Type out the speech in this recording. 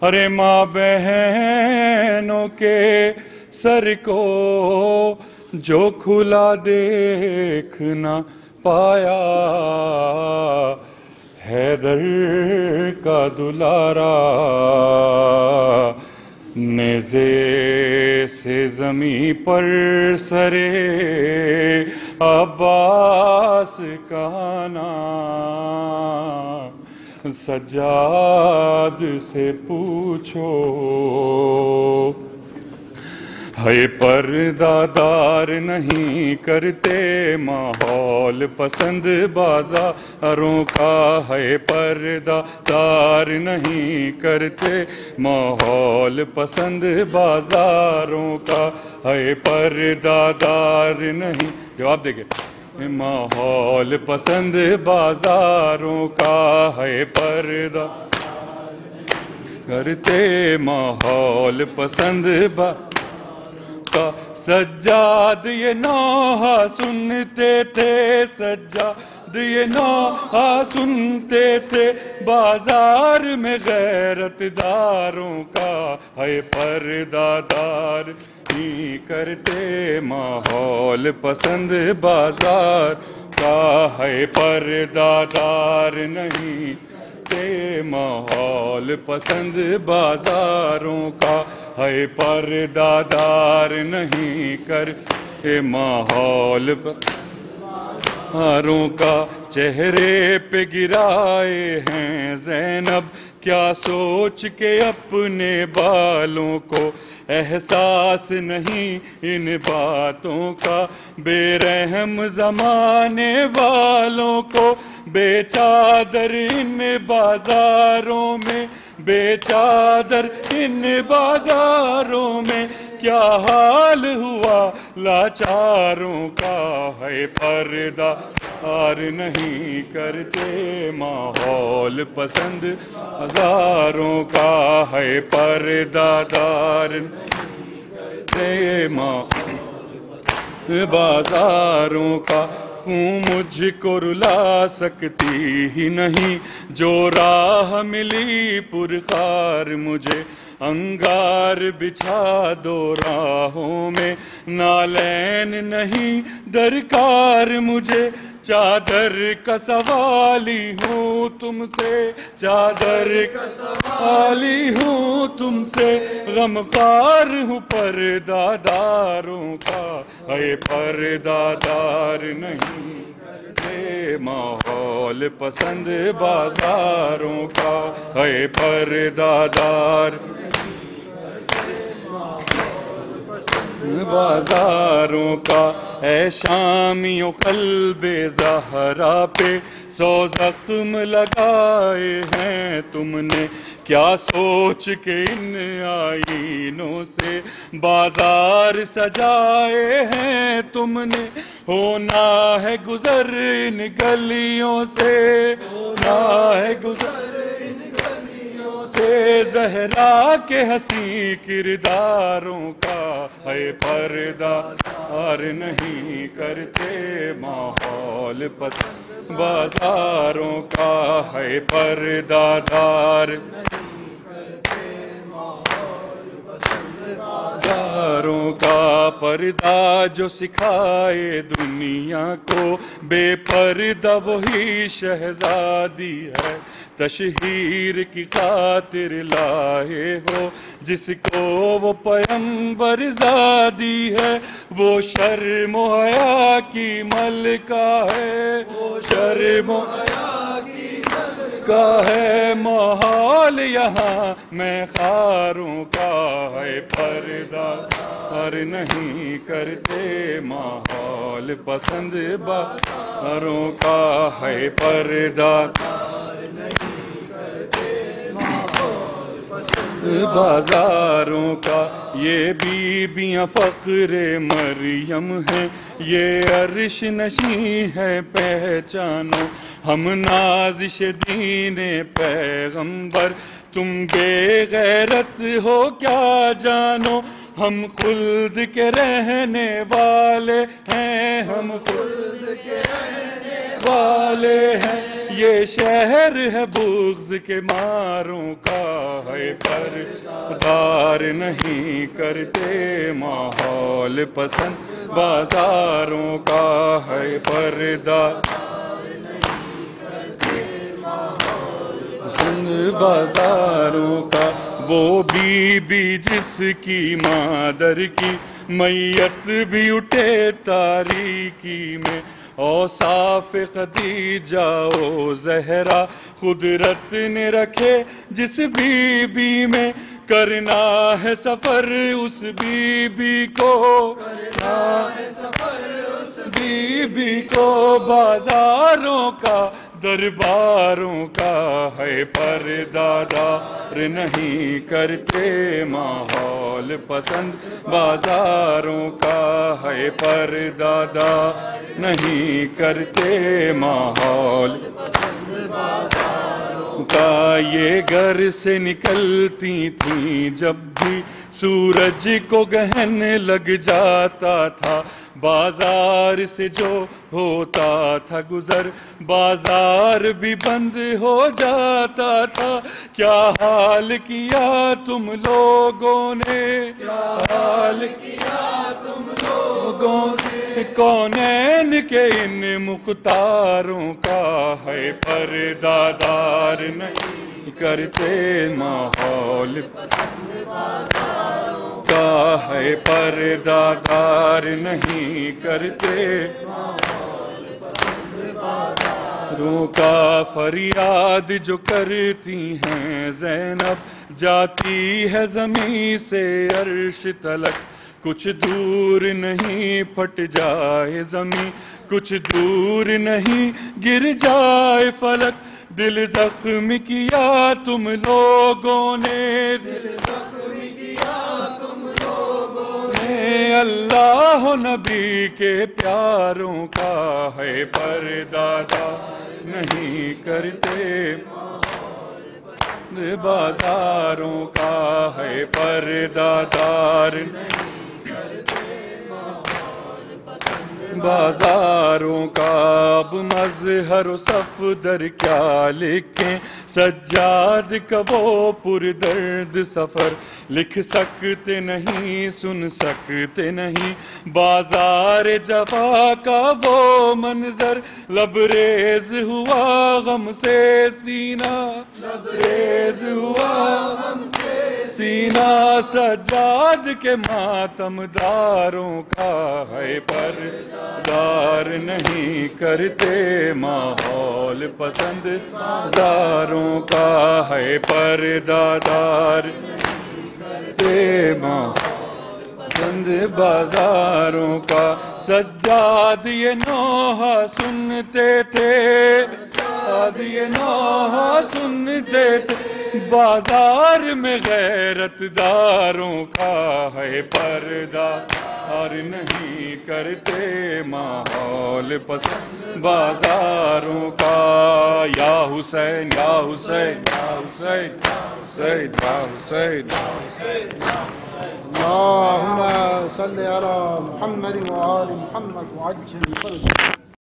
ارے ماں بہنوں کے سر کو جو کھلا دیکھ نہ پایا، حیدر کا دلارا نیزے سے زمیں پر سرے عباس کا نام، سجاد سے پوچھو ہے پردہ دار نہیں کرتے ماحول پسند بازاروں کا، ہے پردہ دار نہیں کرتے ماحول پسند بازاروں کا، ہے پردہ دار نہیں، جواب دے گے، ماحول پسند بازاروں کا، ہے پردہ کرتے ماحول پسند کا۔ سجاد یہ نوحہ سنتے تھے، سجاد یہ نوحہ سنتے تھے بازار میں غیرت داروں کا، ہے پردہ دار نہیں کرتے ماحول پسند بازار کا، ہے پردہ دار نہیں ماحول پسند بازاروں کا، ہے پردہ دار نہیں کرتے ماحول بازاروں کا۔ چہرے پہ گرائے ہیں زینب کیا سوچ کے اپنے بالوں کو، احساس نہیں ان باتوں کا، بے رحم زمانے والوں کو، بے چادر ان بازاروں میں، بے چادر ان بازاروں میں، کیا حال ہوا لاچاروں کا، ہے پردہ دار نہیں کرتے ماحول پسند بازاروں کا، ہے پردہ دار نہیں کرتے ماحول بازاروں کا۔ خوں مجھ کو رلا سکتی ہی نہیں جو راہ ملی پرخار مجھے، انگار بچھا دو راہوں میں، نالین نہیں درکار مجھے، چادر کا سوالی ہوں تم سے، چادر کا سوالی ہوں تم سے، غمخوار ہوں پردہ داروں کا، ہے پردہ دار نہیں کرتے ماحول پسند بازاروں کا، ہے پردہ دار بازاروں کا۔ اے شامیوں قلب زہرا پہ 100 زخم لگائے ہیں تم نے، کیا سوچ کے ان آئینوں سے بازار سجائے ہیں تم نے، ہونا ہے گزر ان گلیوں سے، ہونا ہے گزر ان گلیوں سے، زہرا کے حسین کرداروں کا، ہے پردہ دار نہیں کرتے ماحول پسند بازاروں کا، ہے پردہ دار نہیں کرتے ماحول پسند بازاروں کا۔ پردہ جو سکھائے دنیا کو بے پردہ وہی شہزادی ہے، تشہیر کی خاطر لائے ہو جس کو وہ پیمبر زادی ہے، وہ شرم و حیا کی ملکہ ہے، وہ شرم و حیا کی ملکہ ہے، ماحول یہاں میں خاروں کا، ہے پردہ دار نہیں کرتے ماحول پسند بازاروں کا، ہے پردہ بازاروں کا۔ یہ بیبیاں فخر مریم ہیں، یہ عرش نشیں ہے پہچانو، ہم نازش دین پیغمبر، تم بے غیرت ہو کیا جانو، ہم خلد کے رہنے والے ہیں، ہم خلد کے رہنے والے ہیں، یہ شہر ہے بغض کے ماروں کا ہے پردار نہیں کرتے ماحول پسند بازاروں کا ہے پردار پسند بازاروں کا وہ بی بی جس کی مادر کی میت بھی اٹھے تاریکی میں اوصاف خدیجہ و زہرا قدرت نے رکھے جس بی بی میں کرنا ہے سفر اس بی بی کو کرنا ہے سفر اس بی بی کو بازاروں کا درباروں کا ہے پردادار نہیں کرتے ماحول پسند بازاروں کا ہے پردادار نہیں کرتے ماحول پسند بازاروں کا یہ گھر سے نکلتی تھیں جب بھی سورج کو گہن لگ جاتا تھا بازار سے جو ہوتا تھا گزر بازار بھی بند ہو جاتا تھا کیا حال کیا تم لوگوں نے کیا حال کیا تم لوگوں نے کونین کے ان مختاروں کا ہے پردادار نہیں کرتے ماحول پسند بازاروں کا ہے پردادار نہیں کرتے ماحول پسند بازاروں کا فریاد جو کرتی ہیں زینب جاتی ہے زمین سے عرش تلک کچھ دور نہیں پھٹ جائے زمین کچھ دور نہیں گر جائے فلک دل زخم کیا تم لوگوں نے دل زخم کیا تم لوگوں نے اللہ و نبی کے پیاروں کا ہے پردادار نہیں کرتے بازاروں کا ہے پردادار نہیں بازاروں کا اب مظہر و صفدر کیا لکھیں سجاد کا وہ پردرد سفر لکھ سکتے نہیں سن سکتے نہیں بازار جفا کا وہ منظر لبریز ہوا غم سے سینہ لبریز ہوا غم سے سینہ سجاد کے ماتم داروں کا ہے پردار نہیں کرتے ماحول پسند بازاروں کا ہے پردادار ماحول پسند بازاروں کا سجاد یہ نوحہ سنتے تھے سجاد یہ نوحہ سنتے تھے بازار میں غیرت داروں کا ہے پردہ اور نہیں کرتے ماحول پسند بازاروں کا یا حسین یا حسین یا حسین حسین یا حسین اللهم صل على محمد وآل محمد وعجل فرجه